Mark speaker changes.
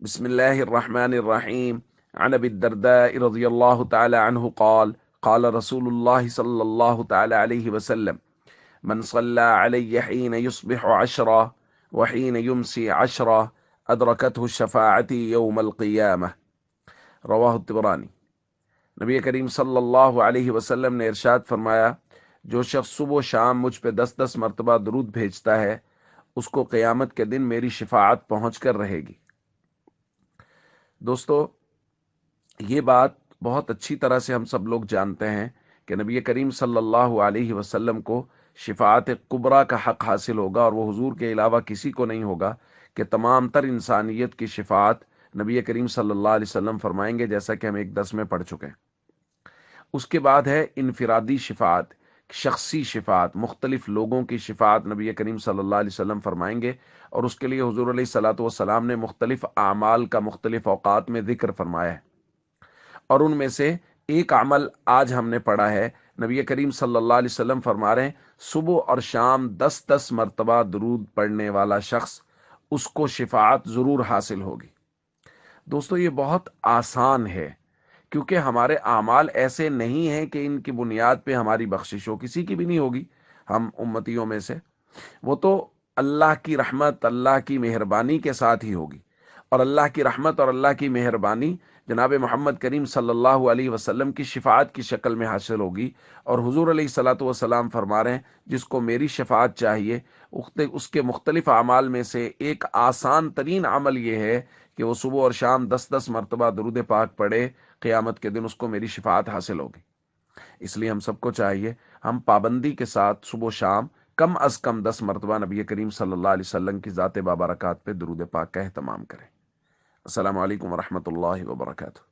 Speaker 1: بسم الله الرحمن الرحيم. عن أبي الدرداء رضي الله تعالى عنه قال قال رسول الله صلى الله تعالى عليه وسلم: من صلى علي حين يصبح 10 وحين يمسي 10 أدركته الشفاعة يوم القيامة. رواہ الطبرانی۔ نبی کریم صلی اللہ علیہ وسلم نے ارشاد فرمایا، جو شخص صبح و شام مجھ پہ 10 مرتبہ درود بھیجتا ہے اس کو قیامت کے دن میری شفاعت پہنچ کر رہے گی۔ دوستو، یہ بات بہت اچھی طرح سے ہم سب لوگ جانتے ہیں کہ نبی کریم صلی اللہ علیہ وسلم کو شفاعت کبریٰ کا حق حاصل ہوگا، اور وہ حضور کے علاوہ کسی کو نہیں ہوگا کہ تمام تر انسانیت کی شفاعت نبی کریم صلی اللہ علیہ وسلم فرمائیں گے، جیسا کہ ہم ایک درس میں پڑھ چکے ہیں۔ اس کے بعد ہے انفرادی شفاعت، شخصی شفاعت، مختلف لوگوں کی شفاعت نبی کریم صلی اللہ علیہ وسلم فرمائیں گے، اور اس کے لیے حضور علیہ الصلاۃ والسلام نے مختلف اعمال کا مختلف اوقات میں ذکر فرمایا ہے، اور ان میں سے ایک عمل آج ہم نے پڑھا ہے۔ نبی کریم صلی اللہ علیہ وسلم فرما رہے ہیں، صبح اور شام 10 مرتبہ درود پڑھنے والا شخص، اس کو شفاعت ضرور حاصل ہوگی۔ دوستو، یہ بہت آسان ہے، کیونکہ ہمارے اعمال ایسے نہیں ہیں کہ ان کی بنیاد پہ ہماری بخشش ہو، کسی کی بھی نہیں ہوگی ہم امتیوں میں سے، وہ تو اللہ کی رحمت، اللہ کی مہربانی کے ساتھ ہی ہوگی۔ اور اللہ کی رحمت اور اللہ کی مہربانی جناب محمد کریم صلی اللہ علیہ وسلم کی شفاعت کی شکل میں حاصل ہوگی، اور حضور علیہ الصلاۃ والسلام فرما رہے ہیں، جس کو میری شفاعت چاہیے، اس کے مختلف اعمال میں سے ایک آسان ترین عمل یہ ہے کہ وہ صبح اور شام 10 مرتبہ درود پاک پڑھے، قیامت کے دن اس کو میری شفاعت حاصل ہوگی۔ اس لیے ہم سب کو چاہیے ہم پابندی کے ساتھ صبح و شام کم از کم 10 مرتبہ نبی کریم صلی اللہ علیہ وسلم کی ذات بابرکات پہ درود پاک کا اہتمام کریں۔ السلام علیکم ورحمۃ اللہ وبرکاتہ۔